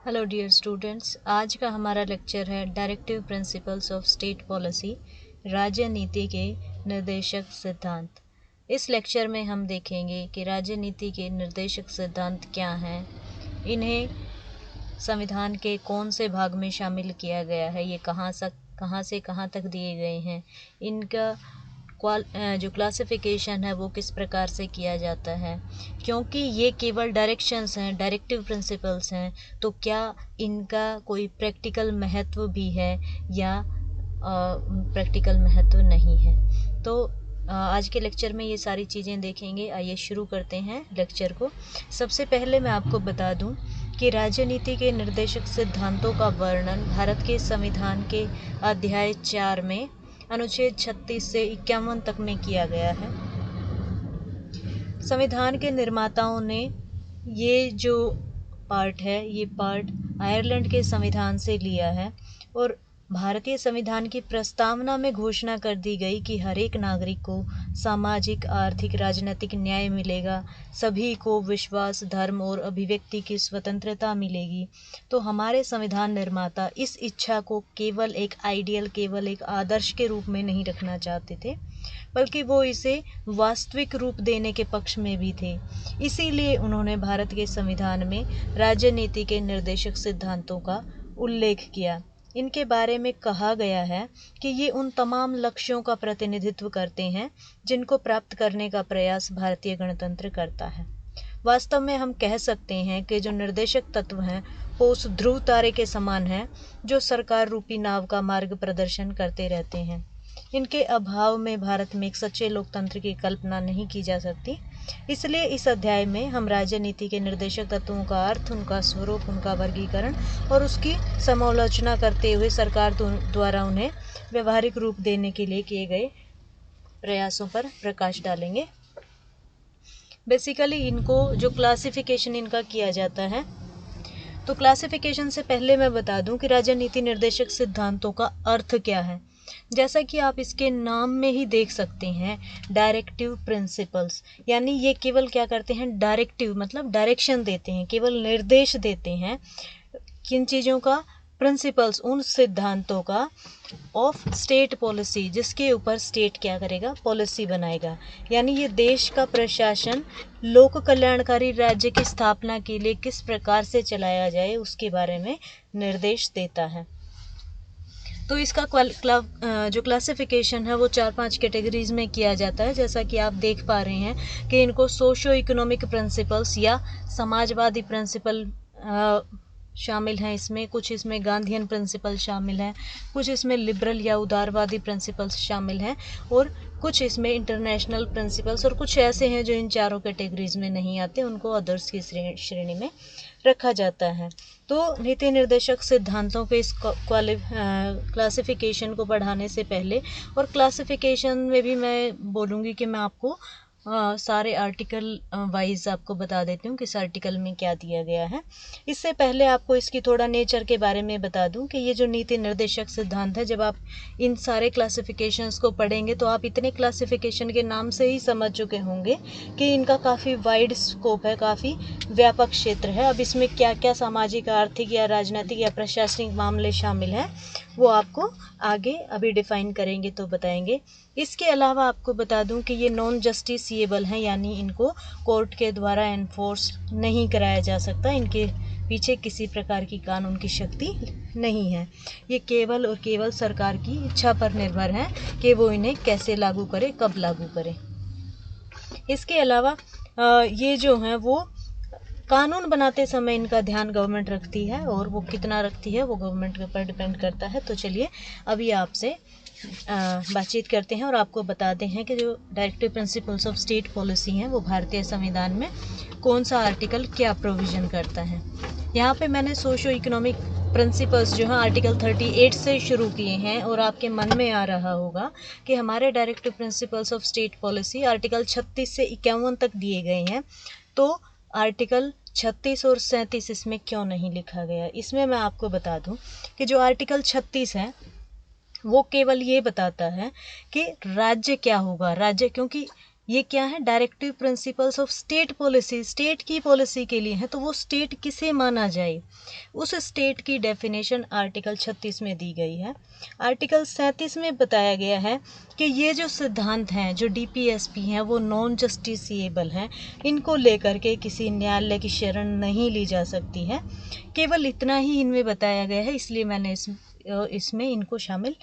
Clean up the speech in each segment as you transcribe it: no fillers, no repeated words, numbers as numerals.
Hello dear students, आज का हमारा लेक्चर है directive principles of state policy, राज्य नीति के निर्देशक सिद्धांत। इस लेक्चर में हम देखेंगे कि राज्य नीति के निर्देशक सिद्धांत क्या हैं, इन्हें संविधान के कौन से भाग में शामिल किया गया है, ये कहाँ से कहाँ तक दिए गए हैं, इनका जो क्लासिफिकेशन है वो किस प्रकार से किया जाता है। क्योंकि ये केवल डायरेक्शंस हैं, डायरेक्टिव प्रिंसिपल्स हैं, तो क्या इनका कोई प्रैक्टिकल महत्व भी है या प्रैक्टिकल महत्व नहीं है। तो आज के लेक्चर में ये सारी चीज़ें देखेंगे। आइए शुरू करते हैं लेक्चर को। सबसे पहले मैं आपको बता दूं कि राजनीति के निर्देशक सिद्धांतों का वर्णन भारत के संविधान के अध्याय 4 में अनुच्छेद 36 से 51 तक में किया गया है। संविधान के निर्माताओं ने ये जो पार्ट है, ये पार्ट आयरलैंड के संविधान से लिया है और भारतीय संविधान की प्रस्तावना में घोषणा कर दी गई कि हर एक नागरिक को सामाजिक, आर्थिक, राजनीतिक न्याय मिलेगा, सभी को विश्वास, धर्म और अभिव्यक्ति की स्वतंत्रता मिलेगी। तो हमारे संविधान निर्माता इस इच्छा को केवल एक आइडियल, केवल एक आदर्श के रूप में नहीं रखना चाहते थे, बल्कि वो इसे वास्तविक रूप देने के पक्ष में भी थे। इसीलिए उन्होंने भारत के संविधान में राजनीति के निर्देशक सिद्धांतों का उल्लेख किया। इनके बारे में कहा गया है कि ये उन तमाम लक्ष्यों का प्रतिनिधित्व करते हैं जिनको प्राप्त करने का प्रयास भारतीय गणतंत्र करता है। वास्तव में हम कह सकते हैं कि जो निर्देशक तत्व हैं वो उस ध्रुव तारे के समान हैं जो सरकार रूपी नाव का मार्ग प्रदर्शन करते रहते हैं। इनके अभाव में भारत में एक सच्चे लोकतंत्र की कल्पना नहीं की जा सकती। इसलिए इस अध्याय में हम राजनीति के निर्देशक तत्वों का अर्थ, उनका स्वरूप, उनका वर्गीकरण और उसकी समालोचना करते हुए सरकार द्वारा उन्हें व्यवहारिक रूप देने के लिए किए गए प्रयासों पर प्रकाश डालेंगे। बेसिकली इनको जो क्लासिफिकेशन इनका किया जाता है, तो क्लासिफिकेशन से पहले मैं बता दूं कि राजनीति निर्देशक सिद्धांतों का अर्थ क्या है। जैसा कि आप इसके नाम में ही देख सकते हैं, डायरेक्टिव प्रिंसिपल्स, यानी ये केवल क्या करते हैं, डायरेक्टिव मतलब डायरेक्शन देते हैं, केवल निर्देश देते हैं। किन चीज़ों का? प्रिंसिपल्स, उन सिद्धांतों का, ऑफ स्टेट पॉलिसी, जिसके ऊपर स्टेट क्या करेगा, पॉलिसी बनाएगा। यानी ये देश का प्रशासन लोक कल्याणकारी राज्य की स्थापना के लिए किस प्रकार से चलाया जाए उसके बारे में निर्देश देता है। तो इसका जो क्लासिफिकेशन है वो 4-5 कैटेगरीज में किया जाता है। जैसा कि आप देख पा रहे हैं कि इनको सोशो इकोनॉमिक प्रिंसिपल्स या समाजवादी प्रिंसिपल शामिल हैं इसमें, कुछ इसमें गांधीयन प्रिंसिपल शामिल हैं, कुछ इसमें लिबरल या उदारवादी प्रिंसिपल्स शामिल हैं और कुछ इसमें इंटरनेशनल प्रिंसिपल्स, और कुछ ऐसे हैं जो इन चारों कैटेगरीज में नहीं आते, उनको अदर्स की श्रेणी में रखा जाता है। तो नीति निर्देशक सिद्धांतों के इस क्लासिफिकेशन को पढ़ाने से पहले, और क्लासिफिकेशन में भी मैं बोलूँगी कि मैं आपको सारे आर्टिकल वाइज आपको बता देती हूँ किस आर्टिकल में क्या दिया गया है। इससे पहले आपको इसकी थोड़ा नेचर के बारे में बता दूँ कि ये जो नीति निर्देशक सिद्धांत है, जब आप इन सारे क्लासिफिकेशंस को पढ़ेंगे तो आप इतने क्लासिफिकेशन के नाम से ही समझ चुके होंगे कि इनका काफ़ी वाइड स्कोप है, काफ़ी व्यापक क्षेत्र है। अब इसमें क्या क्या सामाजिक, आर्थिक या राजनीतिक या प्रशासनिक मामले शामिल हैं वो आपको आगे अभी डिफाइन करेंगे तो बताएंगे। इसके अलावा आपको बता दूं कि ये नॉन जस्टिसिएबल हैं, यानी इनको कोर्ट के द्वारा एनफोर्स नहीं कराया जा सकता, इनके पीछे किसी प्रकार की कानून की शक्ति नहीं है। ये केवल और केवल सरकार की इच्छा पर निर्भर है कि वो इन्हें कैसे लागू करे, कब लागू करे। इसके अलावा ये जो हैं वो कानून बनाते समय इनका ध्यान गवर्नमेंट रखती है, और वो कितना रखती है वो गवर्नमेंट के ऊपर डिपेंड करता है। तो चलिए अभी आपसे बातचीत करते हैं और आपको बताते हैं कि जो directive principles of state policy हैं वो भारतीय संविधान में कौन सा आर्टिकल क्या प्रोविज़न करता है। यहाँ पे मैंने सोशो इकोनॉमिक प्रिंसिपल्स जो है आर्टिकल 38 से शुरू किए हैं, और आपके मन में आ रहा होगा कि हमारे directive principles of state policy article 36 से 51 तक दिए गए हैं, तो आर्टिकल 36 और 37 इसमें क्यों नहीं लिखा गया। इसमें मैं आपको बता दूं कि जो आर्टिकल 36 है वो केवल ये बताता है कि राज्य क्या होगा, राज्य, क्योंकि ये क्या है, directive principles of state policy, state की पॉलिसी के लिए है, तो वो स्टेट किसे माना जाए, उस स्टेट की डेफिनेशन आर्टिकल 36 में दी गई है। आर्टिकल 37 में बताया गया है कि ये जो सिद्धांत हैं, जो डीपीएसपी हैं, वो नॉन जस्टिसिएबल हैं, इनको लेकर के किसी न्यायालय की शरण नहीं ली जा सकती है। केवल इतना ही इनमें बताया गया है, इसलिए मैंने इसमें इनको शामिल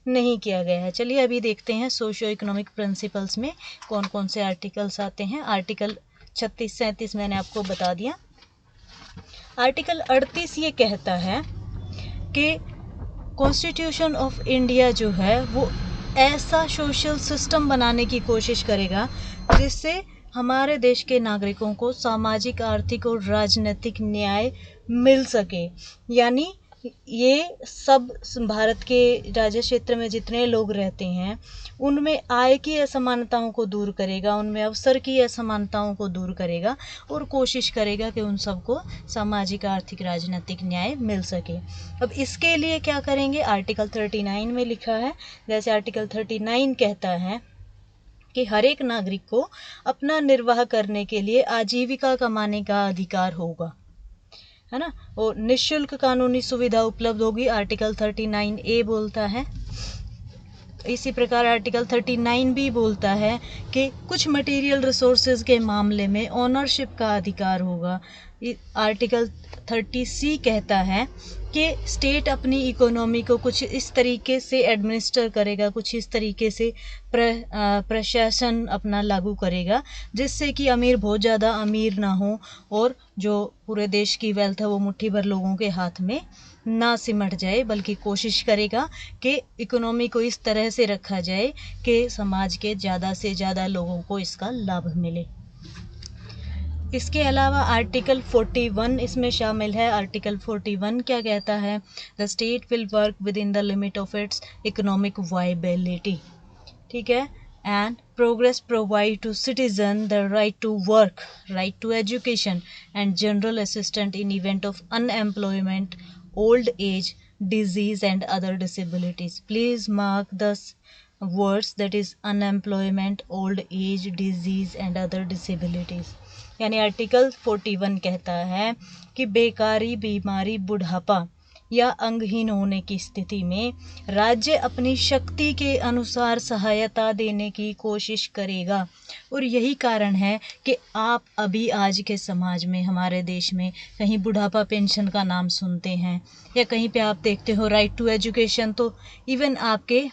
नहीं किया गया है। चलिए अभी देखते हैं सोशियो इकोनॉमिक प्रिंसिपल्स में कौन कौन से आर्टिकल्स आते हैं। आर्टिकल 36-37 मैंने आपको बता दिया। आर्टिकल 38 ये कहता है कि कॉन्स्टिट्यूशन ऑफ इंडिया जो है वो ऐसा सोशल सिस्टम बनाने की कोशिश करेगा जिससे हमारे देश के नागरिकों को सामाजिक, आर्थिक और राजनीतिक न्याय मिल सके। यानी ये सब भारत के राज्य क्षेत्र में जितने लोग रहते हैं उनमें आय की असमानताओं को दूर करेगा, उनमें अवसर की असमानताओं को दूर करेगा और कोशिश करेगा कि उन सबको सामाजिक, आर्थिक, राजनीतिक न्याय मिल सके। अब इसके लिए क्या करेंगे, आर्टिकल 39 में लिखा है। जैसे आर्टिकल 39 कहता है कि हर एक नागरिक को अपना निर्वाह करने के लिए आजीविका कमाने का अधिकार होगा, है ना, और निःशुल्क कानूनी सुविधा उपलब्ध होगी, आर्टिकल 39A बोलता है। इसी प्रकार आर्टिकल 39 भी बोलता है कि कुछ मटेरियल रिसोर्सेज के मामले में ओनरशिप का अधिकार होगा। आर्टिकल 30C कहता है कि स्टेट अपनी इकोनॉमी को कुछ इस तरीके से एडमिनिस्टर करेगा, कुछ इस तरीके से प्रशासन अपना लागू करेगा जिससे कि अमीर बहुत ज़्यादा अमीर ना हो और जो पूरे देश की वेल्थ है वो मुट्ठी भर लोगों के हाथ में ना सिमट जाए, बल्कि कोशिश करेगा कि इकोनॉमी को इस तरह से रखा जाए कि समाज के ज़्यादा से ज़्यादा लोगों को इसका लाभ मिले। इसके अलावा आर्टिकल 41 इसमें शामिल है। आर्टिकल 41 क्या कहता है, the state will work with in the limit of its economic viability, ठीक है, and progress provide to citizen the right to work, right to education and general assistance in event of unemployment, old age, disease and other disabilities. Please mark the words, that is unemployment, old age, disease and other disabilities. यानी article 41 कहता है कि बेकारी, बीमारी, बुढ़ापा या अंगहीन होने की स्थिति में राज्य अपनी शक्ति के अनुसार सहायता देने की कोशिश करेगा। और यही कारण है कि आप अभी आज के समाज में, हमारे देश में कहीं बुढ़ापा पेंशन का नाम सुनते हैं या कहीं पे आप देखते हो राइट टू एजुकेशन, तो इवन आपके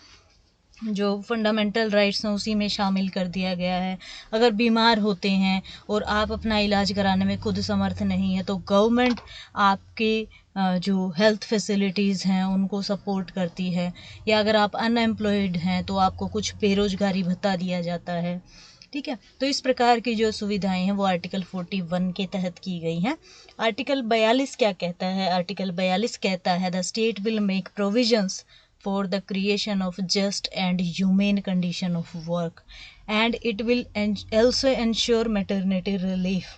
जो फंडामेंटल राइट्स हैं उसी में शामिल कर दिया गया है। अगर बीमार होते हैं और आप अपना इलाज कराने में खुद समर्थ नहीं है तो गवर्नमेंट आपके जो हेल्थ फैसिलिटीज़ हैं उनको सपोर्ट करती है, या अगर आप अनएम्प्लॉयड हैं तो आपको कुछ बेरोजगारी भत्ता दिया जाता है, ठीक है। तो इस प्रकार की जो सुविधाएं हैं वो आर्टिकल 41 के तहत की गई हैं। आर्टिकल 42 क्या कहता है, आर्टिकल 42 कहता है the state will make provisions for the creation of just and humane condition of work and it will also ensure maternity relief।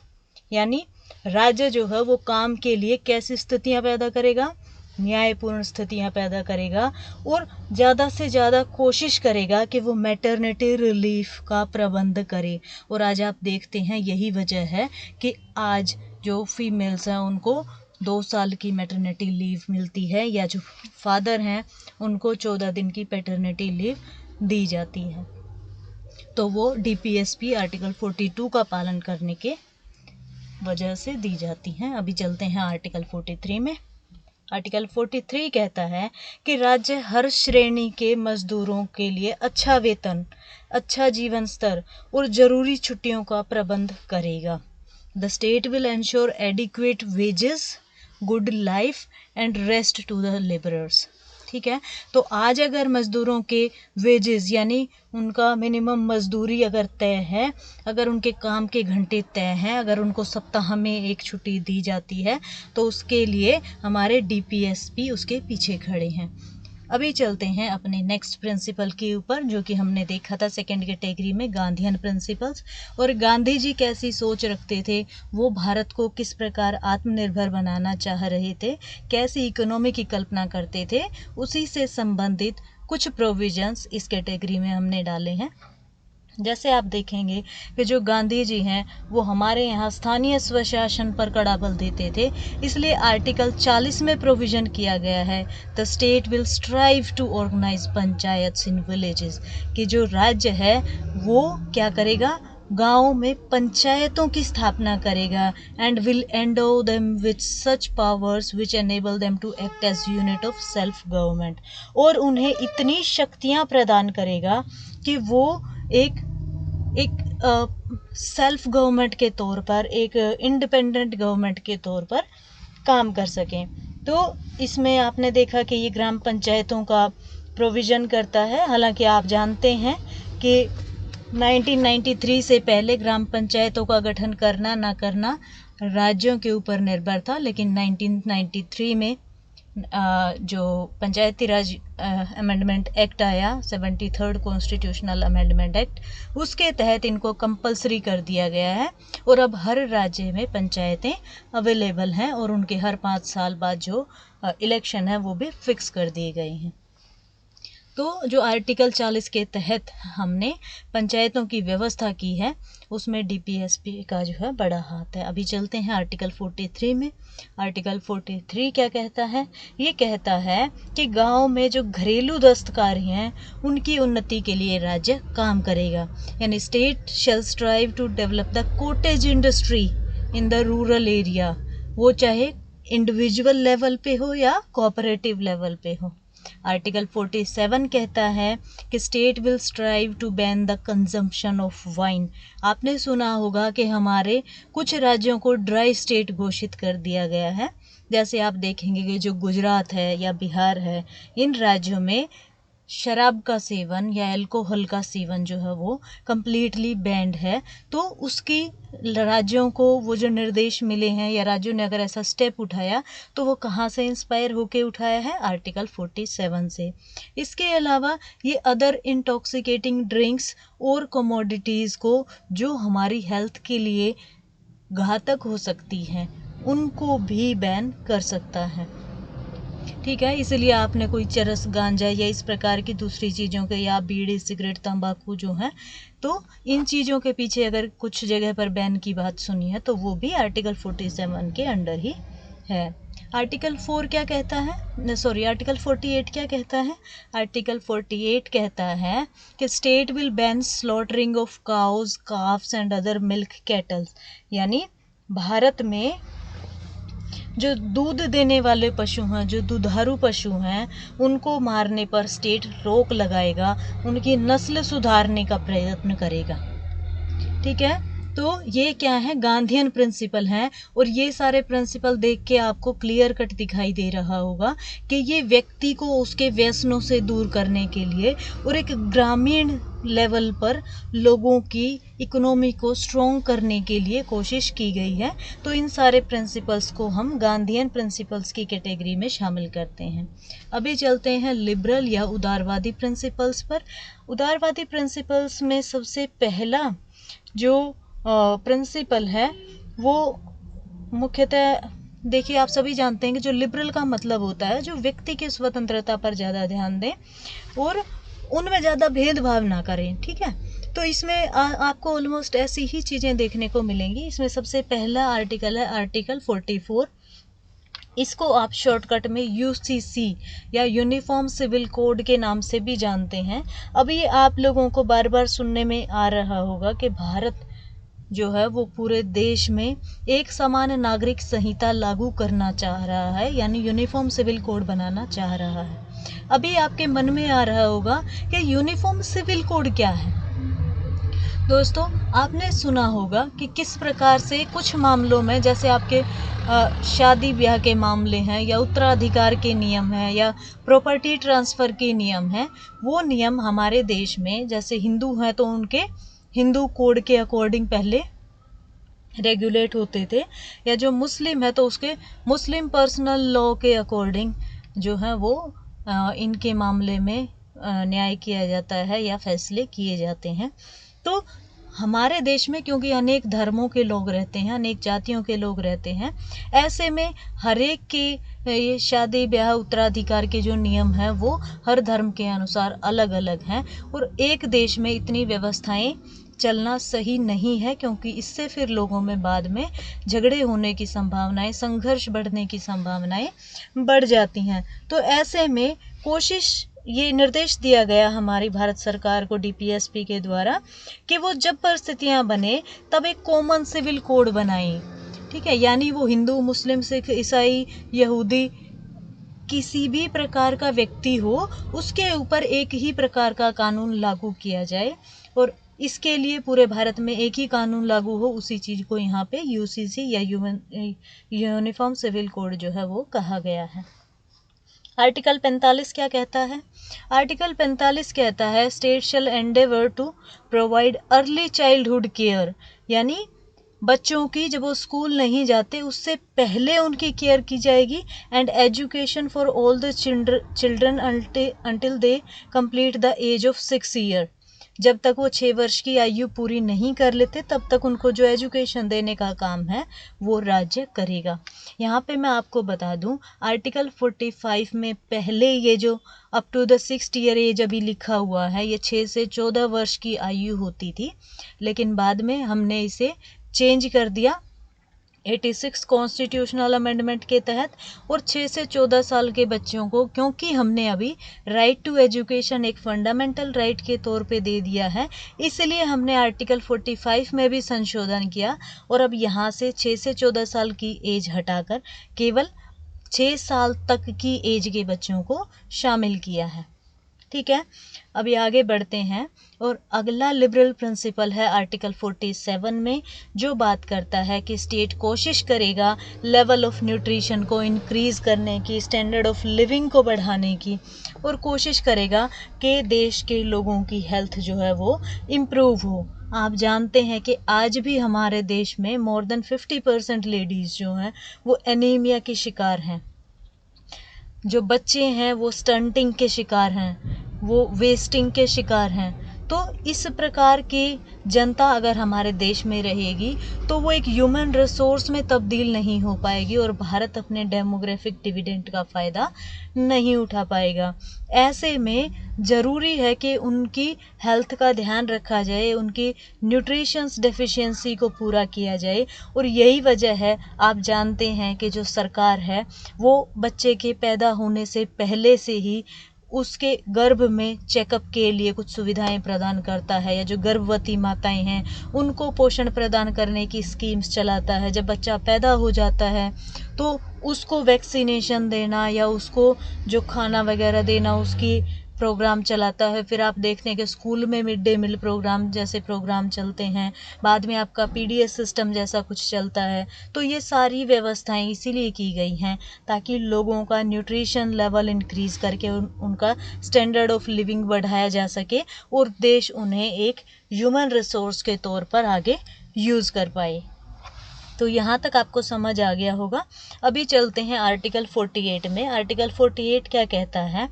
यानी राज्य जो है वो काम के लिए कैसी स्थितियां पैदा करेगा, न्यायपूर्ण स्थितियां पैदा करेगा और ज़्यादा से ज़्यादा कोशिश करेगा कि वो मैटरनिटी रिलीफ का प्रबंध करे। और आज आप देखते हैं यही वजह है कि आज जो फीमेल्स हैं उनको 2 साल की मैटरनिटी लीव मिलती है, या जो फादर हैं उनको 14 दिन की पैटर्निटी लीव दी जाती है। तो वो डीपीएसपी आर्टिकल 42 का पालन करने के वजह से दी जाती हैं। अभी चलते हैं आर्टिकल 43 में। आर्टिकल 43 कहता है कि राज्य हर श्रेणी के मजदूरों के लिए अच्छा वेतन, अच्छा जीवन स्तर और ज़रूरी छुट्टियों का प्रबंध करेगा। The state will ensure adequate wages, good life and rest to the labourers, ठीक है। तो आज अगर मज़दूरों के वेजेस यानी उनका मिनिमम मजदूरी अगर तय है, अगर उनके काम के घंटे तय हैं, अगर उनको सप्ताह में एक छुट्टी दी जाती है तो उसके लिए हमारे डीपीएसपी उसके पीछे खड़े हैं। अभी चलते हैं अपने नेक्स्ट प्रिंसिपल के ऊपर, जो कि हमने देखा था सेकेंड कैटेगरी में, गांधीयन प्रिंसिपल्स। और गांधी जी कैसी सोच रखते थे, वो भारत को किस प्रकार आत्मनिर्भर बनाना चाह रहे थे, कैसी इकोनॉमी की कल्पना करते थे, उसी से संबंधित कुछ प्रोविजंस इस कैटेगरी में हमने डाले हैं। जैसे आप देखेंगे कि जो गांधी जी हैं वो हमारे यहाँ स्थानीय स्वशासन पर कड़ा बल देते थे, इसलिए आर्टिकल 40 में प्रोविज़न किया गया है the state will strive to organise panchayats in villages, कि जो राज्य है वो क्या करेगा, गाँव में पंचायतों की स्थापना करेगा and will endow them with such powers which enable them to act as unit of self government, और उन्हें इतनी शक्तियाँ प्रदान करेगा कि वो एक सेल्फ गवर्नमेंट के तौर पर, एक इंडिपेंडेंट गवर्नमेंट के तौर पर काम कर सकें। तो इसमें आपने देखा कि ये ग्राम पंचायतों का प्रोविज़न करता है। हालांकि आप जानते हैं कि 1993 से पहले ग्राम पंचायतों का गठन करना ना करना राज्यों के ऊपर निर्भर था, लेकिन 1993 में जो पंचायती राज अमेंडमेंट एक्ट आया, 73rd कॉन्स्टिट्यूशनल अमेंडमेंट एक्ट, उसके तहत इनको कंपलसरी कर दिया गया है और अब हर राज्य में पंचायतें अवेलेबल हैं और उनके हर 5 साल बाद जो इलेक्शन है वो भी फिक्स कर दिए गए हैं। तो जो आर्टिकल 40 के तहत हमने पंचायतों की व्यवस्था की है उसमें डीपीएसपी का जो है बड़ा हाथ है। अभी चलते हैं आर्टिकल 43 में। आर्टिकल 43 क्या कहता है? ये कहता है कि गांव में जो घरेलू दस्तकारी हैं उनकी उन्नति के लिए राज्य काम करेगा, यानी state shall strive to develop the cottage industry in the rural area, वो चाहे इंडिविजुअल लेवल पे हो या कोऑपरेटिव लेवल पे हो। आर्टिकल 47 कहता है कि state will strive to ban the consumption of wine. आपने सुना होगा कि हमारे कुछ राज्यों को ड्राई स्टेट घोषित कर दिया गया है। जैसे आप देखेंगे कि जो गुजरात है या बिहार है, इन राज्यों में शराब का सेवन या अल्कोहल का सेवन जो है वो कम्प्लीटली बैंड है। तो उसकी राज्यों को वो जो निर्देश मिले हैं या राज्यों ने अगर ऐसा स्टेप उठाया तो वो कहाँ से इंस्पायर होके उठाया है? आर्टिकल 47 से। इसके अलावा ये अदर इंटॉक्सिकेटिंग ड्रिंक्स और कमोडिटीज़ को जो हमारी हेल्थ के लिए घातक हो सकती हैं उनको भी बैन कर सकता है। ठीक है, इसलिए आपने कोई चरस, गांजा या इस प्रकार की दूसरी चीज़ों के या बीड़ी, सिगरेट, तंबाकू जो है, तो इन चीज़ों के पीछे अगर कुछ जगह पर बैन की बात सुनी है तो वो भी आर्टिकल 47 के अंडर ही है। आर्टिकल 4 क्या कहता है? सॉरी, आर्टिकल 48 क्या कहता है? आर्टिकल 48 कहता है कि state will ban slaughtering of cows, carbs and other milk kettles, यानी भारत में जो दूध देने वाले पशु हैं, जो दुधारू पशु हैं, उनको मारने पर स्टेट रोक लगाएगा, उनकी नस्ल सुधारने का प्रयत्न करेगा। ठीक है, तो ये क्या है? गांधीयन प्रिंसिपल हैं और ये सारे प्रिंसिपल देख के आपको क्लियर कट दिखाई दे रहा होगा कि ये व्यक्ति को उसके व्यसनों से दूर करने के लिए और एक ग्रामीण लेवल पर लोगों की इकोनॉमी को स्ट्रॉन्ग करने के लिए कोशिश की गई है। तो इन सारे प्रिंसिपल्स को हम गांधीयन प्रिंसिपल्स की कैटेगरी में शामिल करते हैं। अभी चलते हैं लिबरल या उदारवादी प्रिंसिपल्स पर। उदारवादी प्रिंसिपल्स में सबसे पहला जो प्रिंसिपल है वो मुख्यतः, देखिए आप सभी जानते हैं कि जो लिबरल का मतलब होता है जो व्यक्ति की स्वतंत्रता पर ज़्यादा ध्यान दें और उनमें ज़्यादा भेदभाव ना करें। ठीक है, तो इसमें आपको ऑलमोस्ट ऐसी ही चीज़ें देखने को मिलेंगी। इसमें सबसे पहला आर्टिकल है आर्टिकल 44। इसको आप शॉर्टकट में यूसीसी या यूनिफॉर्म सिविल कोड के नाम से भी जानते हैं। अब ये आप लोगों को बार बार सुनने में आ रहा होगा कि भारत जो है वो पूरे देश में एक समान नागरिक संहिता लागू करना चाह रहा है, यानी यूनिफॉर्म सिविल कोड बनाना चाह रहा है। अभी आपके मन में आ रहा होगा कि यूनिफॉर्म सिविल कोड क्या है। दोस्तों, आपने सुना होगा कि किस प्रकार से कुछ मामलों में, जैसे आपके शादी ब्याह के मामले हैं या उत्तराधिकार के नियम हैं या प्रॉपर्टी ट्रांसफ़र के नियम हैं, वो नियम हमारे देश में, जैसे हिंदू हैं तो उनके हिंदू कोड के अकॉर्डिंग पहले रेगुलेट होते थे, या जो मुस्लिम है तो उसके मुस्लिम पर्सनल लॉ के अकॉर्डिंग जो है वो इनके मामले में न्याय किया जाता है या फैसले किए जाते हैं। तो हमारे देश में क्योंकि अनेक धर्मों के लोग रहते हैं, अनेक जातियों के लोग रहते हैं, ऐसे में हर एक के ये शादी ब्याह उत्तराधिकार के जो नियम हैं वो हर धर्म के अनुसार अलग अलग हैं, और एक देश में इतनी व्यवस्थाएं चलना सही नहीं है, क्योंकि इससे फिर लोगों में बाद में झगड़े होने की संभावनाएं, संघर्ष बढ़ने की संभावनाएं बढ़ जाती हैं। तो ऐसे में कोशिश, ये निर्देश दिया गया हमारी भारत सरकार को डीपीएसपी के द्वारा कि वो जब परिस्थितियां बने तब एक कॉमन सिविल कोड बनाएं। ठीक है, यानी वो हिंदू, मुस्लिम, सिख, ईसाई, यहूदी, किसी भी प्रकार का व्यक्ति हो, उसके ऊपर एक ही प्रकार का कानून लागू किया जाए, और इसके लिए पूरे भारत में एक ही कानून लागू हो। उसी चीज़ को यहाँ पे यूसीसी या यूनिफॉर्म सिविल कोड जो है वो कहा गया है। आर्टिकल 45 क्या कहता है? आर्टिकल 45 कहता है state shall endeavour to provide early childhood care, यानी बच्चों की जब वो स्कूल नहीं जाते उससे पहले उनकी केयर की जाएगी, and education for all the children until they complete the age of 6 year. जब तक वो 6 वर्ष की आयु पूरी नहीं कर लेते तब तक उनको जो एजुकेशन देने का काम है वो राज्य करेगा। यहाँ पे मैं आपको बता दूँ, आर्टिकल 45 में पहले ये जो up to the 6 year age अभी लिखा हुआ है, ये 6 से 14 वर्ष की आयु होती थी, लेकिन बाद में हमने इसे चेंज कर दिया 86 कॉन्स्टिट्यूशनल अमेंडमेंट के तहत, और 6 से 14 साल के बच्चों को, क्योंकि हमने अभी राइट टू एजुकेशन एक फंडामेंटल राइट के तौर पे दे दिया है, इसलिए हमने आर्टिकल 45 में भी संशोधन किया, और अब यहाँ से 6 से 14 साल की एज हटाकर केवल 6 साल तक की एज के बच्चों को शामिल किया है। ठीक है, अभी आगे बढ़ते हैं, और अगला लिबरल प्रिंसिपल है आर्टिकल 47 में, जो बात करता है कि स्टेट कोशिश करेगा लेवल ऑफ न्यूट्रिशन को इंक्रीज़ करने की, स्टैंडर्ड ऑफ लिविंग को बढ़ाने की, और कोशिश करेगा कि देश के लोगों की हेल्थ जो है वो इम्प्रूव हो। आप जानते हैं कि आज भी हमारे देश में मोर देन 50% लेडीज़ जो हैं वो एनीमिया की शिकार हैं, जो बच्चे हैं वो स्टंटिंग के शिकार हैं, वो वेस्टिंग के शिकार हैं। तो इस प्रकार की जनता अगर हमारे देश में रहेगी तो वो एक ह्यूमन रिसोर्स में तब्दील नहीं हो पाएगी, और भारत अपने डेमोग्राफिक डिविडेंड का फ़ायदा नहीं उठा पाएगा। ऐसे में ज़रूरी है कि उनकी हेल्थ का ध्यान रखा जाए, उनकी न्यूट्रिशंस डेफिशिएंसी को पूरा किया जाए, और यही वजह है, आप जानते हैं कि जो सरकार है वो बच्चे के पैदा होने से पहले से ही उसके गर्भ में चेकअप के लिए कुछ सुविधाएं प्रदान करता है, या जो गर्भवती माताएं हैं उनको पोषण प्रदान करने की स्कीम्स चलाता है। जब बच्चा पैदा हो जाता है तो उसको वैक्सीनेशन देना या उसको जो खाना वगैरह देना, उसकी प्रोग्राम चलाता है। फिर आप देखते हैं कि स्कूल में मिड डे मील प्रोग्राम जैसे प्रोग्राम चलते हैं, बाद में आपका पीडीएस सिस्टम जैसा कुछ चलता है। तो ये सारी व्यवस्थाएं इसीलिए की गई हैं ताकि लोगों का न्यूट्रिशन लेवल इंक्रीज करके उनका स्टैंडर्ड ऑफ लिविंग बढ़ाया जा सके, और देश उन्हें एक ह्यूमन रिसोर्स के तौर पर आगे यूज़ कर पाए। तो यहाँ तक आपको समझ आ गया होगा। अभी चलते हैं आर्टिकल 48 में। आर्टिकल 48 क्या कहता है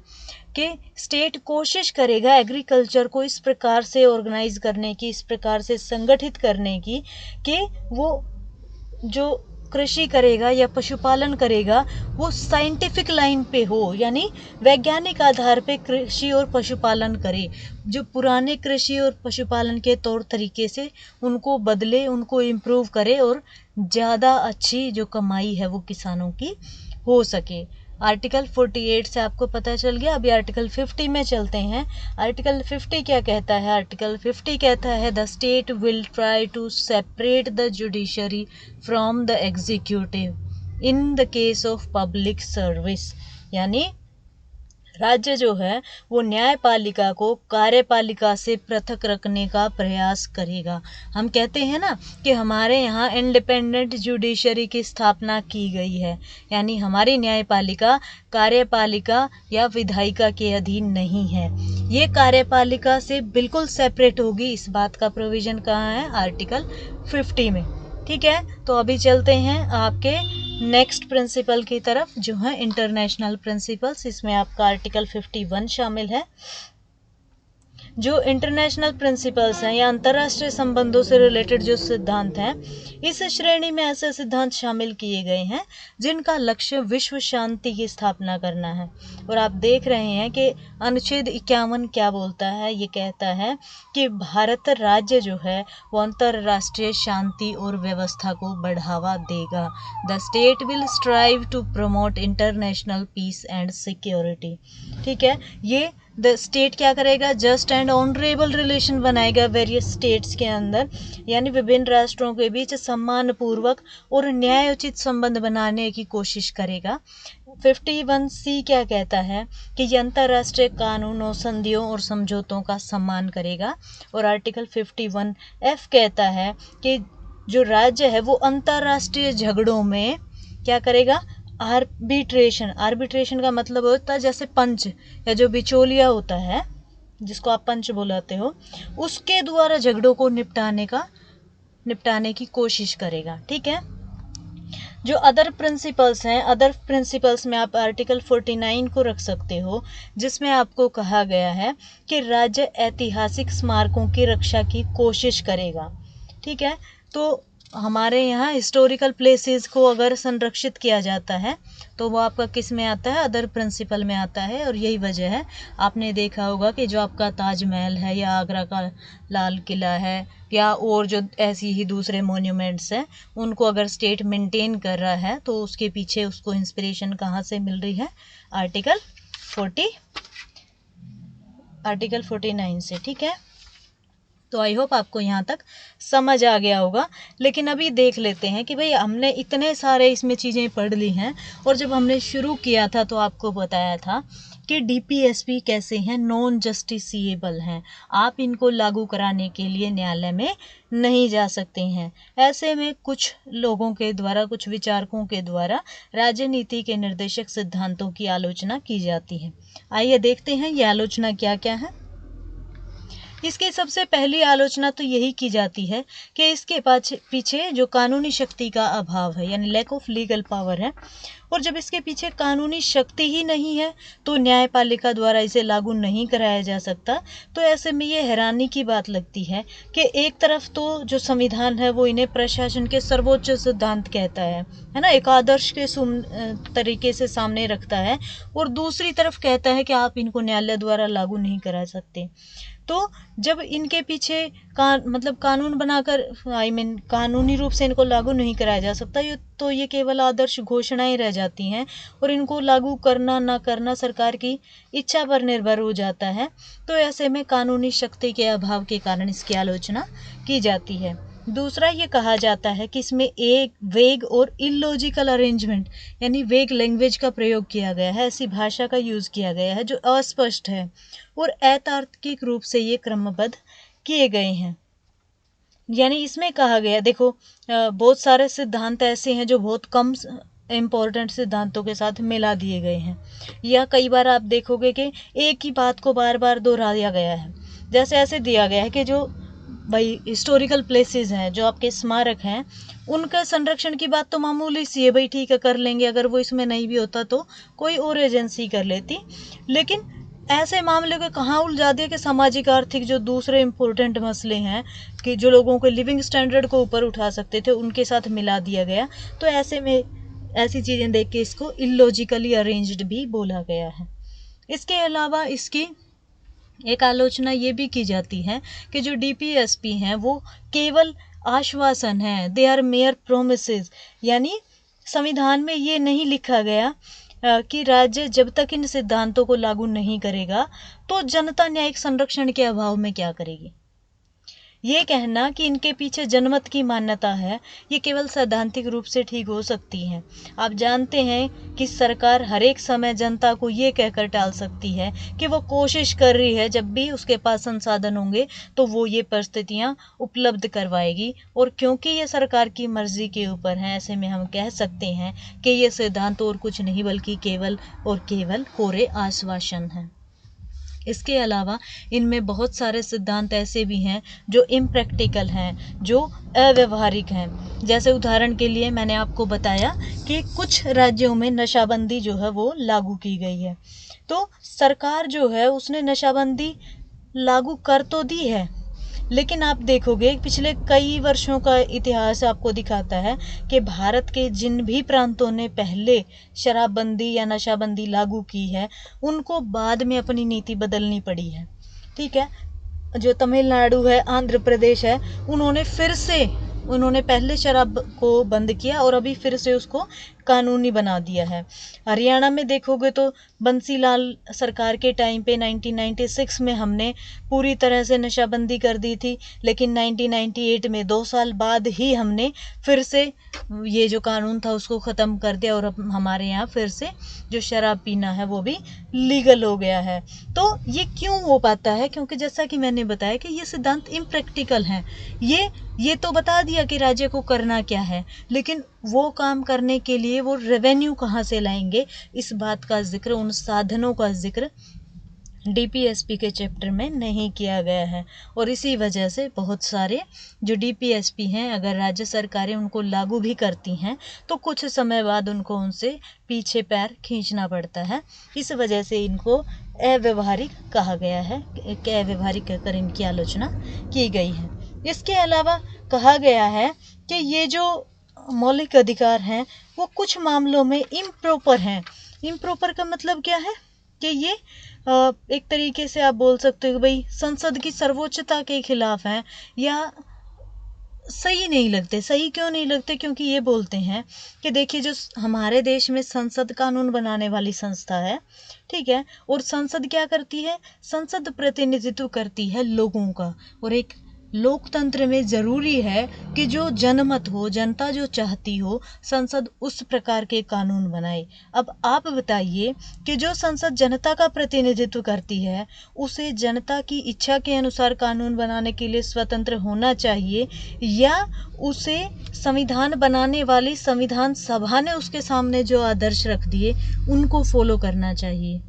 कि स्टेट कोशिश करेगा एग्रीकल्चर को इस प्रकार से ऑर्गेनाइज करने की, इस प्रकार से संगठित करने की कि वो जो कृषि करेगा या पशुपालन करेगा वो साइंटिफिक लाइन पे हो, यानी वैज्ञानिक आधार पे कृषि और पशुपालन करे। जो पुराने कृषि और पशुपालन के तौर तरीके से उनको बदले, उनको इम्प्रूव करे, और ज़्यादा अच्छी जो कमाई है वो किसानों की हो सके। आर्टिकल 48 से आपको पता चल गया। अभी आर्टिकल 50 में चलते हैं। आर्टिकल 50 क्या कहता है? आर्टिकल 50 कहता है the state will try to separate the judiciary from the executive in the case of public service, यानी राज्य जो है वो न्यायपालिका को कार्यपालिका से पृथक रखने का प्रयास करेगा। हम कहते हैं ना कि हमारे यहाँ इंडिपेंडेंट जुडिशरी की स्थापना की गई है, यानी हमारी न्यायपालिका कार्यपालिका या विधायिका के अधीन नहीं है, ये कार्यपालिका से बिल्कुल सेपरेट होगी। इस बात का प्रोविज़न कहाँ है? आर्टिकल 50 में। ठीक है, तो अभी चलते हैं आपके नेक्स्ट प्रिंसिपल की तरफ, जो है इंटरनेशनल प्रिंसिपल्स। इसमें आपका आर्टिकल 51 शामिल है। जो इंटरनेशनल प्रिंसिपल्स हैं या अंतर्राष्ट्रीय संबंधों से रिलेटेड जो सिद्धांत हैं, इस श्रेणी में ऐसे सिद्धांत शामिल किए गए हैं जिनका लक्ष्य विश्व शांति की स्थापना करना है। और आप देख रहे हैं कि अनुच्छेद 51 क्या बोलता है, ये कहता है कि भारत राज्य जो है वो अंतर्राष्ट्रीय शांति और व्यवस्था को बढ़ावा देगा। The state will strive to promote international peace and security. ठीक है, ये द स्टेट क्या करेगा, जस्ट एंड ऑनरेबल रिलेशन बनाएगा वेरियस स्टेट्स के अंदर, यानी विभिन्न राष्ट्रों के बीच सम्मानपूर्वक और न्यायोचित संबंध बनाने की कोशिश करेगा। 51C क्या कहता है कि ये अंतर्राष्ट्रीय कानूनों, संधियों और समझौतों का सम्मान करेगा। और आर्टिकल 51F कहता है कि जो राज्य है वो अंतर्राष्ट्रीय झगड़ों में क्या करेगा, आर्बिट्रेशन का मतलब होता है जैसे पंच या जो बिचौलिया होता है जिसको आप पंच बुलाते हो, उसके द्वारा झगड़ों को निपटाने की कोशिश करेगा। ठीक है, जो अदर प्रिंसिपल्स में आप आर्टिकल 49 को रख सकते हो, जिसमें आपको कहा गया है कि राज्य ऐतिहासिक स्मारकों की रक्षा की कोशिश करेगा। ठीक है, तो हमारे यहाँ हिस्टोरिकल प्लेसेस को अगर संरक्षित किया जाता है तो वो आपका किस में आता है, अदर प्रिंसिपल में आता है। और यही वजह है, आपने देखा होगा कि जो आपका ताजमहल है या आगरा का लाल किला है या और जो ऐसी ही दूसरे मोन्यूमेंट्स हैं, उनको अगर स्टेट मेंटेन कर रहा है तो उसके पीछे उसको इंस्पिरेशन कहाँ से मिल रही है, आर्टिकल 49 से। ठीक है, तो आई होप आपको यहाँ तक समझ आ गया होगा। लेकिन अभी देख लेते हैं कि भाई हमने इतने सारे इसमें चीज़ें पढ़ ली हैं, और जब हमने शुरू किया था तो आपको बताया था कि DPSP कैसे हैं, नॉन जस्टिसिएबल हैं, आप इनको लागू कराने के लिए न्यायालय में नहीं जा सकते हैं। ऐसे में कुछ लोगों के द्वारा, कुछ विचारकों के द्वारा राजनीति के निर्देशक सिद्धांतों की आलोचना की जाती है। आइए देखते हैं ये आलोचना क्या क्या है। इसकी सबसे पहली आलोचना तो यही की जाती है कि इसके पीछे जो कानूनी शक्ति का अभाव है, यानी लैक ऑफ लीगल पावर है। और जब इसके पीछे कानूनी शक्ति ही नहीं है तो न्यायपालिका द्वारा इसे लागू नहीं कराया जा सकता। तो ऐसे में ये हैरानी की बात लगती है कि एक तरफ तो जो संविधान है वो इन्हें प्रशासन के सर्वोच्च सिद्धांत कहता है ना, एक आदर्श के तरीके से सामने रखता है, और दूसरी तरफ कहता है कि आप इनको न्यायालय द्वारा लागू नहीं करा सकते। तो जब इनके पीछे कानून बनाकर कानूनी रूप से इनको लागू नहीं कराया जा सकता, तो ये केवल आदर्श घोषणाएं रह जाती हैं और इनको लागू करना ना करना सरकार की इच्छा पर निर्भर हो जाता है। तो ऐसे में कानूनी शक्ति के अभाव के कारण इसकी आलोचना की जाती है। दूसरा ये कहा जाता है कि इसमें एक वेग और इलॉजिकल अरेंजमेंट, यानी वेग लैंग्वेज का प्रयोग किया गया है, ऐसी भाषा का यूज़ किया गया है जो अस्पष्ट है और अतार्किक रूप से ये क्रमबद्ध किए गए हैं। यानी इसमें कहा गया, देखो बहुत सारे सिद्धांत ऐसे हैं जो बहुत कम इम्पोर्टेंट सिद्धांतों के साथ मिला दिए गए हैं, या कई बार आप देखोगे कि एक ही बात को बार बार दोहराया गया है। जैसे ऐसे दिया गया है कि जो भाई हिस्टोरिकल प्लेसेस हैं, जो आपके स्मारक हैं, उनका संरक्षण की बात तो मामूली सी है, भाई ठीक है कर लेंगे, अगर वो इसमें नहीं भी होता तो कोई और एजेंसी कर लेती। लेकिन ऐसे मामले को कहाँ उलझा दिया कि सामाजिक आर्थिक जो दूसरे इम्पोर्टेंट मसले हैं कि जो लोगों के लिविंग स्टैंडर्ड को ऊपर उठा सकते थे, उनके साथ मिला दिया गया। तो ऐसे में ऐसी चीज़ें देख के इसको इलॉजिकली अरेंज्ड भी बोला गया है। इसके अलावा इसकी एक आलोचना ये भी की जाती है कि जो DPSP हैं वो केवल आश्वासन हैं, दे आर मेयर प्रोमिसेस, यानी संविधान में ये नहीं लिखा गया कि राज्य जब तक इन सिद्धांतों को लागू नहीं करेगा तो जनता न्यायिक संरक्षण के अभाव में क्या करेगी। ये कहना कि इनके पीछे जनमत की मान्यता है, ये केवल सैद्धांतिक रूप से ठीक हो सकती है। आप जानते हैं कि सरकार हर एक समय जनता को ये कहकर टाल सकती है कि वो कोशिश कर रही है, जब भी उसके पास संसाधन होंगे तो वो ये परिस्थितियाँ उपलब्ध करवाएगी। और क्योंकि ये सरकार की मर्जी के ऊपर है, ऐसे में हम कह सकते हैं कि ये सिद्धांत और कुछ नहीं बल्कि केवल और केवल कोरे आश्वासन हैं। इसके अलावा इनमें बहुत सारे सिद्धांत ऐसे भी हैं जो इम्प्रैक्टिकल हैं, जो अव्यवहारिक हैं। जैसे उदाहरण के लिए मैंने आपको बताया कि कुछ राज्यों में नशाबंदी जो है वो लागू की गई है, तो सरकार जो है उसने नशाबंदी लागू कर तो दी है, लेकिन आप देखोगे पिछले कई वर्षों का इतिहास आपको दिखाता है कि भारत के जिन भी प्रांतों ने पहले शराबबंदी या नशाबंदी लागू की है, उनको बाद में अपनी नीति बदलनी पड़ी है। ठीक है, जो तमिलनाडु है, आंध्र प्रदेश है, उन्होंने पहले शराब को बंद किया और अभी फिर से उसको कानूनी बना दिया है। हरियाणा में देखोगे तो बंसीलाल सरकार के टाइम पे 1996 में हमने पूरी तरह से नशाबंदी कर दी थी, लेकिन 1998 में 2 साल बाद ही हमने फिर से ये जो कानून था उसको ख़त्म कर दिया और अब हमारे यहाँ फिर से जो शराब पीना है वो भी लीगल हो गया है। तो ये क्यों हो पाता है? क्योंकि जैसा कि मैंने बताया कि ये सिद्धांत इम्प्रैक्टिकल हैं। ये तो बता दिया कि राज्य को करना क्या है, लेकिन वो काम करने के लिए वो रेवेन्यू कहाँ से लाएंगे, इस बात का जिक्र, उन साधनों का जिक्र डीपीएसपी के चैप्टर में नहीं किया गया है। और इसी वजह से बहुत सारे जो डीपीएसपी हैं, अगर राज्य सरकारें उनको लागू भी करती हैं तो कुछ समय बाद उनको उनसे पीछे पैर खींचना पड़ता है। इस वजह से इनको अव्यवहारिक कहा गया है, अव्यवहारिक कहकर इनकी आलोचना की गई है। इसके अलावा कहा गया है कि ये जो मौलिक अधिकार हैं वो कुछ मामलों में इम्प्रॉपर हैं। इम्प्रॉपर का मतलब क्या है कि ये एक तरीके से आप बोल सकते हो कि भाई संसद की सर्वोच्चता के खिलाफ हैं या सही नहीं लगते। सही क्यों नहीं लगते? क्योंकि ये बोलते हैं कि देखिए, जो हमारे देश में संसद कानून बनाने वाली संस्था है, ठीक है, और संसद क्या करती है? संसद प्रतिनिधित्व करती है लोगों का, और एक लोकतंत्र में ज़रूरी है कि जो जनमत हो, जनता जो चाहती हो, संसद उस प्रकार के कानून बनाए। अब आप बताइए कि जो संसद जनता का प्रतिनिधित्व करती है, उसे जनता की इच्छा के अनुसार कानून बनाने के लिए स्वतंत्र होना चाहिए, या उसे संविधान बनाने वाली संविधान सभा ने उसके सामने जो आदर्श रख दिए उनको फॉलो करना चाहिए?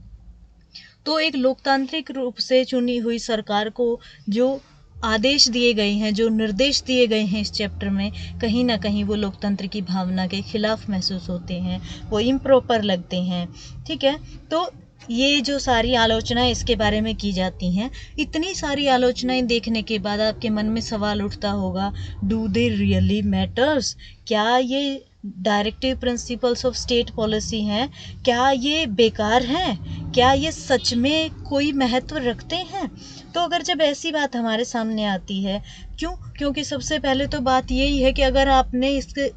तो एक लोकतांत्रिक रूप से चुनी हुई सरकार को जो आदेश दिए गए हैं, जो निर्देश दिए गए हैं इस चैप्टर में, कहीं ना कहीं वो लोकतंत्र की भावना के खिलाफ महसूस होते हैं, वो इम्प्रॉपर लगते हैं। ठीक है, तो ये जो सारी आलोचनाएं इसके बारे में की जाती हैं, इतनी सारी आलोचनाएं देखने के बाद आपके मन में सवाल उठता होगा, डू दे रियली मैटर्स? क्या ये directive principles of state policy हैं, क्या ये बेकार हैं? क्या ये सच में कोई महत्व रखते हैं? तो अगर जब ऐसी बात हमारे सामने आती है, क्योंकि सबसे पहले तो बात यही है कि अगर आपने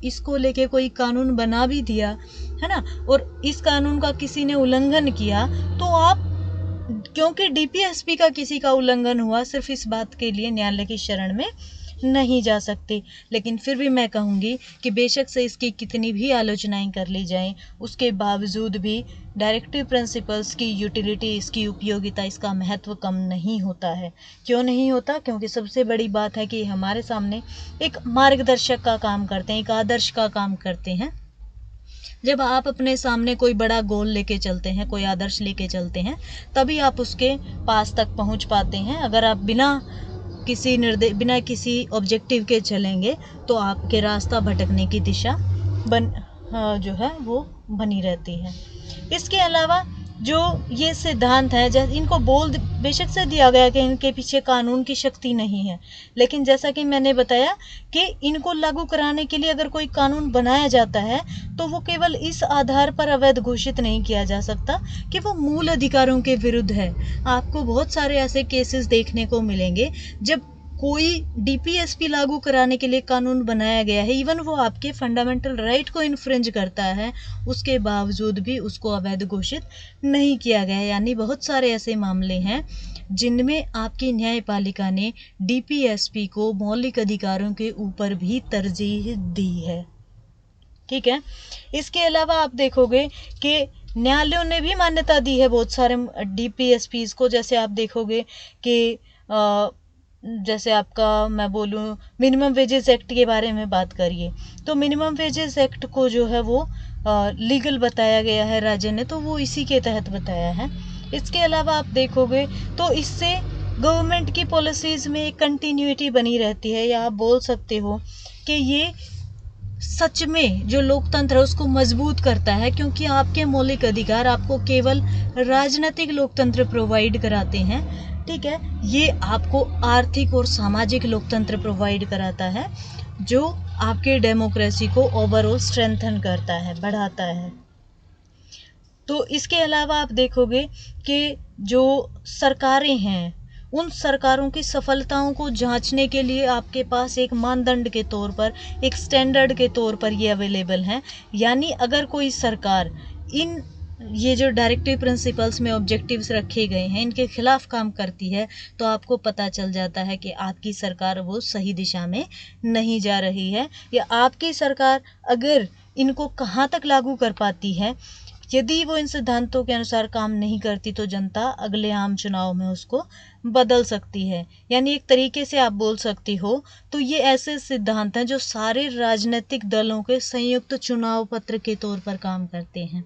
इसको लेके कोई कानून बना भी दिया है ना, और इस कानून का किसी ने उल्लंघन किया, तो आप, क्योंकि डीपीएसपी का किसी का उल्लंघन हुआ, सिर्फ इस बात के लिए न्यायालय की शरण में नहीं जा सकते। लेकिन फिर भी मैं कहूँगी कि बेशक से इसकी कितनी भी आलोचनाएं कर ली जाएं, उसके बावजूद भी डायरेक्टिव प्रिंसिपल्स की यूटिलिटी, इसकी उपयोगिता, इसका महत्व कम नहीं होता है। क्यों नहीं होता? क्योंकि सबसे बड़ी बात है कि हमारे सामने एक मार्गदर्शक का काम करते हैं, एक आदर्श का काम करते हैं। जब आप अपने सामने कोई बड़ा गोल लेके चलते हैं, कोई आदर्श लेके चलते हैं, तभी आप उसके पास तक पहुंच पाते हैं। अगर आप बिना किसी ऑब्जेक्टिव के चलेंगे तो आपके रास्ता भटकने की दिशा जो है वो बनी रहती है। इसके अलावा जो ये सिद्धांत है, जैसे इनको बेशक से दिया गया कि इनके पीछे कानून की शक्ति नहीं है, लेकिन जैसा कि मैंने बताया कि इनको लागू कराने के लिए अगर कोई कानून बनाया जाता है तो वो केवल इस आधार पर अवैध घोषित नहीं किया जा सकता कि वो मूल अधिकारों के विरुद्ध है। आपको बहुत सारे ऐसे केसेस देखने को मिलेंगे जब कोई डीपीएसपी लागू कराने के लिए कानून बनाया गया है, इवन वो आपके फंडामेंटल राइट को इन्फ्रिंज करता है, उसके बावजूद भी उसको अवैध घोषित नहीं किया गया है। यानी बहुत सारे ऐसे मामले हैं जिनमें आपकी न्यायपालिका ने डीपीएसपी को मौलिक अधिकारों के ऊपर भी तरजीह दी है। ठीक है, इसके अलावा आप देखोगे कि न्यायालयों ने भी मान्यता दी है बहुत सारे डीपीएसपीज को। जैसे आप देखोगे कि जैसे आपका, मैं बोलूँ, मिनिमम वेजेस एक्ट के बारे में बात करिए, तो मिनिमम वेजेस एक्ट को जो है वो लीगल बताया गया है राज्य ने, तो वो इसी के तहत बताया है। इसके अलावा आप देखोगे तो इससे गवर्नमेंट की पॉलिसीज़ में एक कंटिन्यूटी बनी रहती है, या आप बोल सकते हो कि ये सच में जो लोकतंत्र है उसको मजबूत करता है, क्योंकि आपके मौलिक अधिकार आपको केवल राजनीतिक लोकतंत्र प्रोवाइड कराते हैं, ठीक है, ये आपको आर्थिक और सामाजिक लोकतंत्र प्रोवाइड कराता है, जो आपके डेमोक्रेसी को ओवरऑल स्ट्रेंथन करता है, बढ़ाता है। तो इसके अलावा आप देखोगे कि जो सरकारें हैं, उन सरकारों की सफलताओं को जांचने के लिए आपके पास एक मानदंड के तौर पर, एक स्टैंडर्ड के तौर पर ये अवेलेबल हैं। यानी अगर कोई सरकार इन ये जो डायरेक्टिव प्रिंसिपल्स में ऑब्जेक्टिव्स रखे गए हैं, इनके खिलाफ काम करती है, तो आपको पता चल जाता है कि आपकी सरकार वो सही दिशा में नहीं जा रही है, या आपकी सरकार अगर इनको कहाँ तक लागू कर पाती है। यदि वो इन सिद्धांतों के अनुसार काम नहीं करती तो जनता अगले आम चुनाव में उसको बदल सकती है। यानी एक तरीके से आप बोल सकती हो तो ये ऐसे सिद्धांत हैं जो सारे राजनीतिक दलों के संयुक्त चुनाव पत्र के तौर पर काम करते हैं।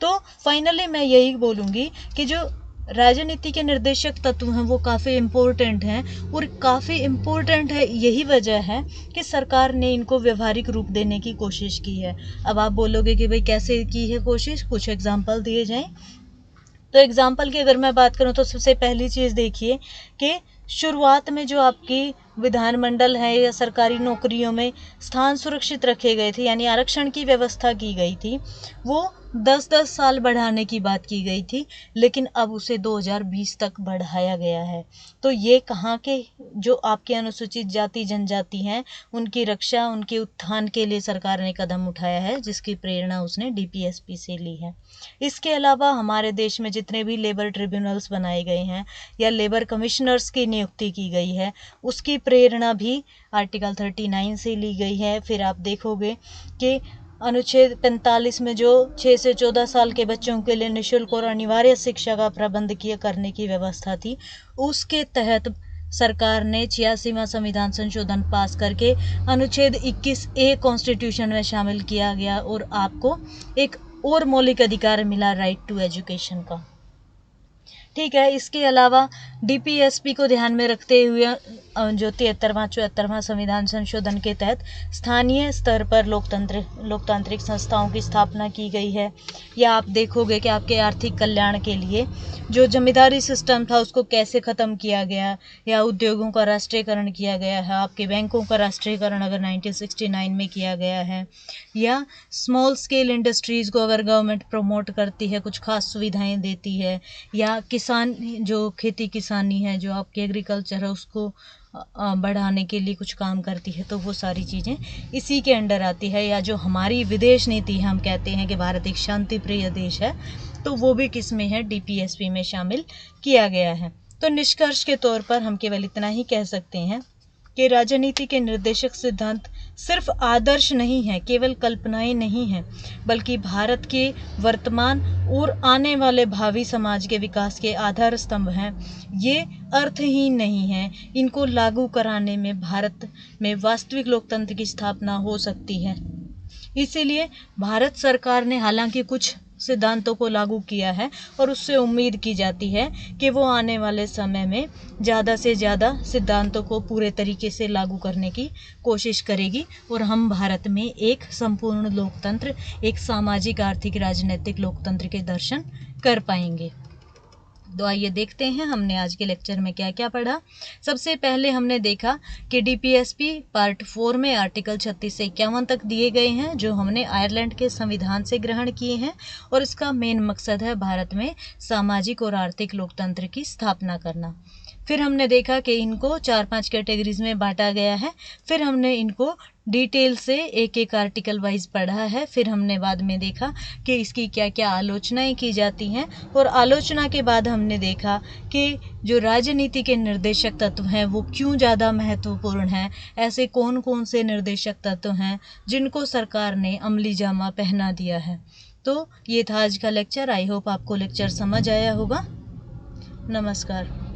तो फाइनली मैं यही बोलूँगी कि जो राजनीति के निर्देशक तत्व हैं वो काफ़ी इम्पोर्टेंट हैं, और काफ़ी इम्पोर्टेंट है यही वजह है कि सरकार ने इनको व्यवहारिक रूप देने की कोशिश की है। अब आप बोलोगे कि भाई कैसे की है कोशिश, कुछ एग्जाम्पल दिए जाएं। तो एग्जाम्पल की अगर मैं बात करूं तो सबसे पहली चीज़ देखिए कि शुरुआत में जो आपकी विधानमंडल है या सरकारी नौकरियों में स्थान सुरक्षित रखे गए थे, यानी आरक्षण की व्यवस्था की गई थी, वो 10-10 साल बढ़ाने की बात की गई थी, लेकिन अब उसे 2020 तक बढ़ाया गया है। तो ये कहाँ के जो आपके अनुसूचित जाति जनजाति हैं, उनकी रक्षा, उनके उत्थान के लिए सरकार ने कदम उठाया है, जिसकी प्रेरणा उसने डीपीएसपी से ली है। इसके अलावा हमारे देश में जितने भी लेबर ट्रिब्यूनल्स बनाए गए हैं या लेबर कमिश्नर्स की नियुक्ति की गई है, उसकी प्रेरणा भी आर्टिकल 39 से ली गई है। फिर आप देखोगे कि अनुच्छेद 45 में जो 6 से 14 साल के बच्चों के लिए निःशुल्क और अनिवार्य शिक्षा का प्रबंध करने की व्यवस्था थी, उसके तहत सरकार ने 86वां संविधान संशोधन पास करके अनुच्छेद 21A कॉन्स्टिट्यूशन में शामिल किया गया, और आपको एक और मौलिक अधिकार मिला, राइट टू एजुकेशन का। ठीक है, इसके अलावा डीपीएसपी को ध्यान में रखते हुए जो 73वां संविधान संशोधन के तहत स्थानीय स्तर पर लोकतांत्रिक संस्थाओं की स्थापना की गई है। या आप देखोगे कि आपके आर्थिक कल्याण के लिए जो जमींदारी सिस्टम था उसको कैसे ख़त्म किया गया, या उद्योगों का राष्ट्रीयकरण किया गया है, आपके बैंकों का राष्ट्रीयकरण अगर 1969 में किया गया है, या स्मॉल स्केल इंडस्ट्रीज़ को अगर गवर्नमेंट प्रमोट करती है, कुछ खास सुविधाएं देती है, या किसान जो खेती किसानी है, जो आपके एग्रीकल्चर है, उसको बढ़ाने के लिए कुछ काम करती है, तो वो सारी चीज़ें इसी के अंडर आती है। या जो हमारी विदेश नीति है, हम कहते हैं कि भारत एक शांति प्रिय देश है, तो वो भी किस में है, डीपीएसपी में शामिल किया गया है। तो निष्कर्ष के तौर पर हम केवल इतना ही कह सकते हैं कि राजनीति के निर्देशक सिद्धांत सिर्फ आदर्श नहीं है, केवल कल्पनाएं नहीं हैं, बल्कि भारत के वर्तमान और आने वाले भावी समाज के विकास के आधार स्तंभ हैं। ये अर्थहीन नहीं है, इनको लागू कराने में भारत में वास्तविक लोकतंत्र की स्थापना हो सकती है। इसीलिए भारत सरकार ने हालांकि कुछ सिद्धांतों को लागू किया है, और उससे उम्मीद की जाती है कि वो आने वाले समय में ज़्यादा से ज़्यादा सिद्धांतों को पूरे तरीके से लागू करने की कोशिश करेगी, और हम भारत में एक संपूर्ण लोकतंत्र, एक सामाजिक आर्थिक राजनीतिक लोकतंत्र के दर्शन कर पाएंगे। तो आइए देखते हैं हमने आज के लेक्चर में क्या क्या पढ़ा। सबसे पहले हमने देखा कि डीपीएसपी पार्ट 4 में आर्टिकल 36 से 51 तक दिए गए हैं, जो हमने आयरलैंड के संविधान से ग्रहण किए हैं, और इसका मेन मकसद है भारत में सामाजिक और आर्थिक लोकतंत्र की स्थापना करना। फिर हमने देखा कि इनको 4-5 कैटेगरीज में बांटा गया है। फिर हमने इनको डिटेल से एक एक आर्टिकल वाइज पढ़ा है। फिर हमने बाद में देखा कि इसकी क्या क्या आलोचनाएं की जाती हैं, और आलोचना के बाद हमने देखा कि जो राजनीति के निर्देशक तत्व हैं वो क्यों ज़्यादा महत्वपूर्ण हैं, ऐसे कौन कौन से निर्देशक तत्व हैं जिनको सरकार ने अमली जामा पहना दिया है। तो ये था आज का लेक्चर। आई होप आपको लेक्चर समझ आया होगा। नमस्कार।